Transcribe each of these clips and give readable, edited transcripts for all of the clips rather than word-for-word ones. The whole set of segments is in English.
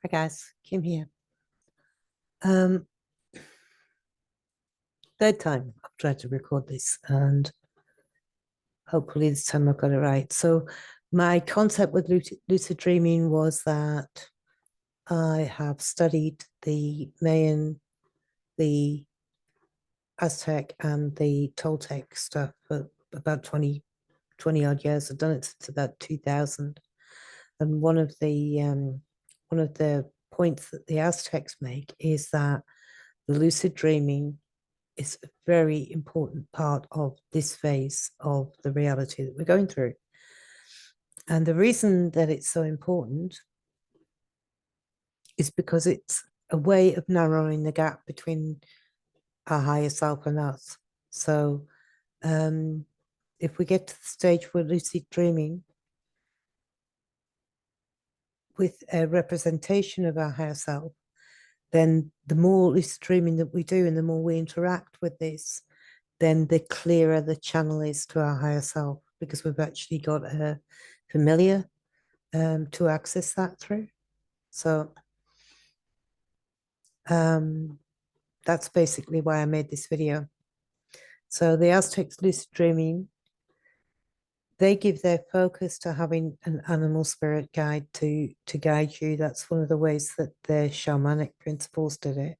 Hi guys, Kim here. Um, Third time I've tried to record this, and hopefully this time I've got it right. So, my concept with lucid dreaming was that I have studied the Mayan, the Aztec, and the Toltec stuff for about 20 odd years. I've done it since about 2000. And one of the points that the Aztecs make is that the lucid dreaming is a very important part of this phase of the reality that we're going through. And the reason that it's so important is because it's a way of narrowing the gap between our higher self and us. So, um, if we get to the stage where lucid dreaming with a representation of our higher self, then the more lucid dreaming that we do and the more we interact with this, then the clearer the channel is to our higher self, because we've actually got a familiar to access that through. So that's basically why I made this video. So the Aztecs lucid dreaming, they give their focus to having an animal spirit guide to guide you. That's one of the ways that their shamanic principles did it.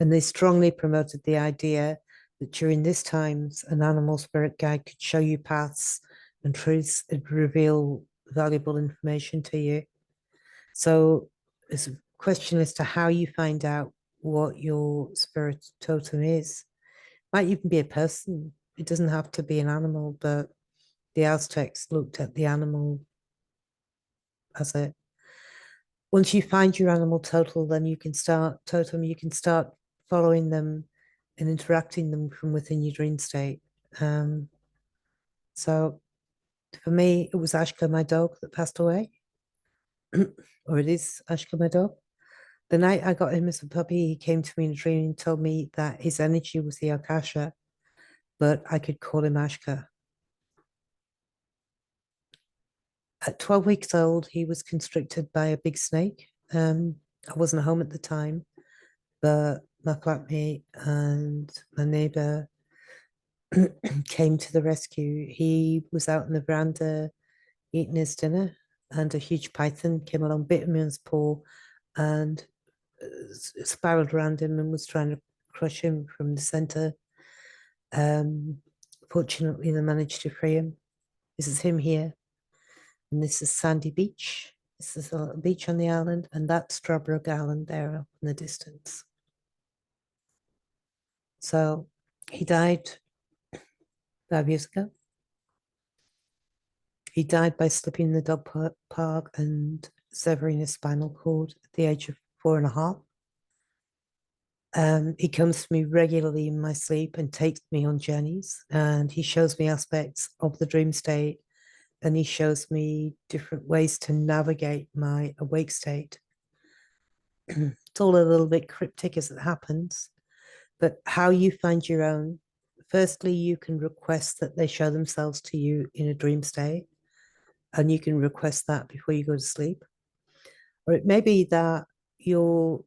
And they strongly promoted the idea that during this times, an animal spirit guide could show you paths and truths and reveal valuable information to you. So it's a question as to how you find out what your spirit totem is. Might even be a person. It doesn't have to be an animal, but the Aztecs looked at the animal as a once you find your animal then you can start following them and interacting them from within your dream state. So for me, it was Ashka, my dog, that passed away, or it is Ashka, my dog. The night I got him as a puppy, he came to me in a dream and told me that his energy was the Akasha, but I could call him Ashka. At 12 weeks old, he was constricted by a big snake. I wasn't home at the time, but my flatmate and my neighbor came to the rescue. He was out in the veranda eating his dinner, and a huge python came along, bit him in his paw, and spiraled around him and was trying to crush him from the center. Fortunately, they managed to free him. This is him here, and this is Sandy Beach. This is a beach on the island, and that's Strawbrook Island there up in the distance. So he died 5 years ago. He died by slipping in the dog park and severing his spinal cord at the age of 4.5. He comes to me regularly in my sleep and takes me on journeys, and he shows me aspects of the dream state, and he shows me different ways to navigate my awake state. It's all a little bit cryptic as it happens, but how you find your own. Firstly, you can request that they show themselves to you in a dream state, and you can request that before you go to sleep. Or it may be that your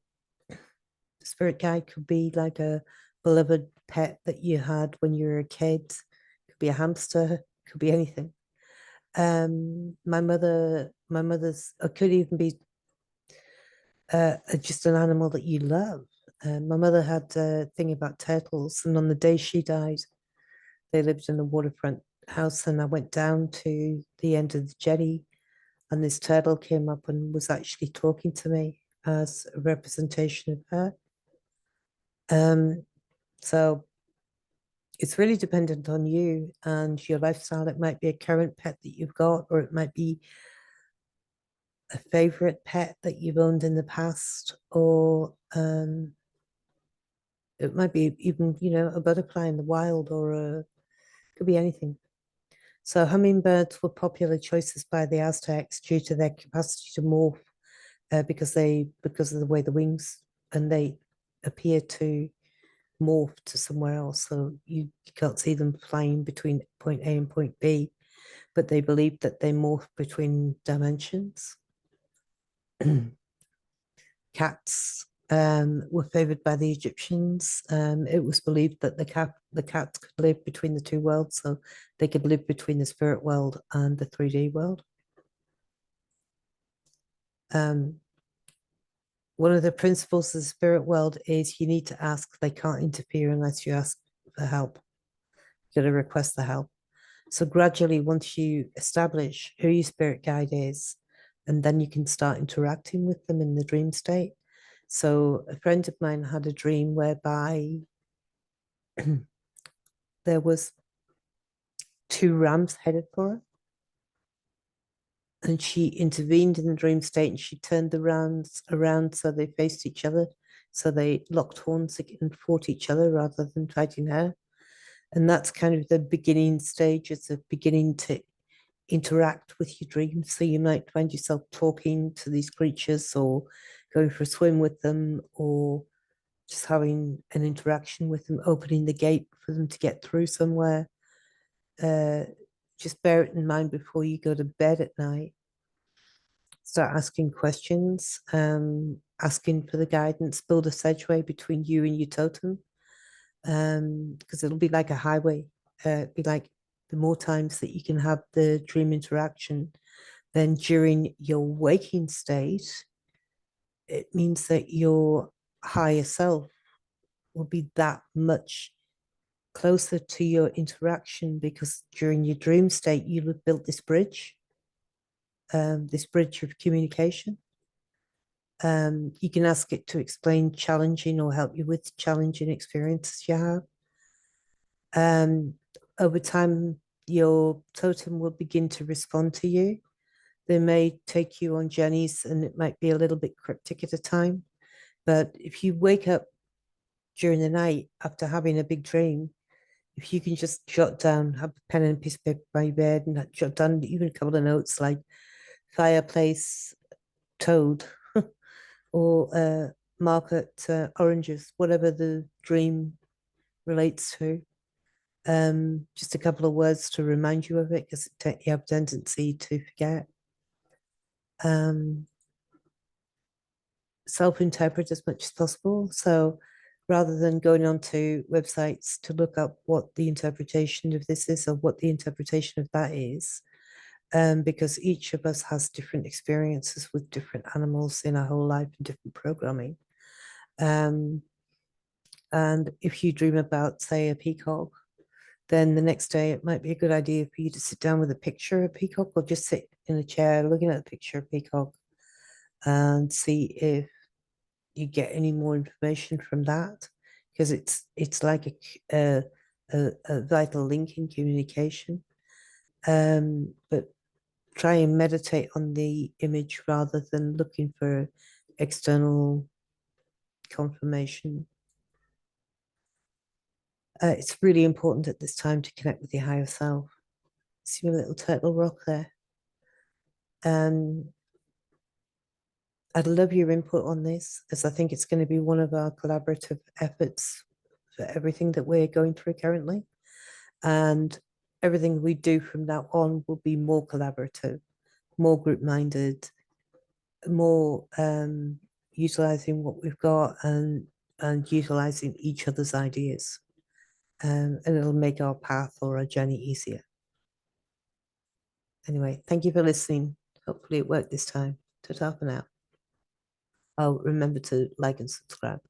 spirit guide could be like a beloved pet that you had when you were a kid. It could be a hamster, it could be anything. My mother's, it could even be just an animal that you love. My mother had a thing about turtles, and on the day she died, they lived in a waterfront house, and I went down to the end of the jetty, and this turtle came up and was actually talking to me as a representation of her. So it's really dependent on you and your lifestyle. It might be a current pet that you've got, or it might be a favorite pet that you've owned in the past, or it might be even, a butterfly in the wild, or could be anything. So hummingbirds were popular choices by the Aztecs due to their capacity to morph, because of the way the wings, and they appear to morph to somewhere else. So you can't see them flying between point A and point B, but they believe that they morph between dimensions. cats were favored by the Egyptians. It was believed that the cats could live between the two worlds, so they could live between the spirit world and the 3D world. One of the principles of the spirit world is you need to ask. They can't interfere unless you ask for help. You got to request the help. So gradually, once you establish who your spirit guide is, and then you can start interacting with them in the dream state. So a friend of mine had a dream whereby there was two rams headed for her, and she intervened in the dream state and she turned the rams around so they faced each other. So they locked horns and fought each other rather than fighting her. And that's kind of the beginning stages of beginning to interact with your dreams. So you might find yourself talking to these creatures or going for a swim with them or just having an interaction with them, opening the gate for them to get through somewhere. Just bear it in mind before you go to bed at night. Start asking questions, asking for the guidance, build a sedgeway between you and your totem, because it'll be like a highway. It'll be like the more times that you can have the dream interaction, then during your waking state, it means that your higher self will be that much closer to your interaction because during your dream state, you have built this bridge of communication. You can ask it to explain challenging or help you with challenging experiences you have. Over time, your totem will begin to respond to you. They may take you on journeys and it might be a little bit cryptic at a time. But if you wake up during the night after having a big dream, if you can just jot down, have a pen and a piece of paper by your bed and jot down even a couple of notes like fireplace, toad, or market oranges, whatever the dream relates to. Just a couple of words to remind you of it because you have a tendency to forget. Self-interpret as much as possible. So rather than going onto websites to look up what the interpretation of this is or what the interpretation of that is, because each of us has different experiences with different animals in our whole life and different programming. And if you dream about, say, a peacock, then the next day it might be a good idea for you to sit down with a picture of a peacock or just sit in a chair looking at a picture of peacock and see if you get any more information from that because it's like a vital link in communication. But try and meditate on the image rather than looking for external confirmation. It's really important at this time to connect with your higher self. See a little turtle rock there. I'd love your input on this, as I think it's going to be one of our collaborative efforts for everything that we're going through currently. And everything we do from now on will be more collaborative, more group-minded, more utilizing what we've got and utilizing each other's ideas. And it'll make our path or our journey easier. Anyway, thank you for listening. Hopefully it worked this time. Ta-ta for now. Oh, remember to like and subscribe.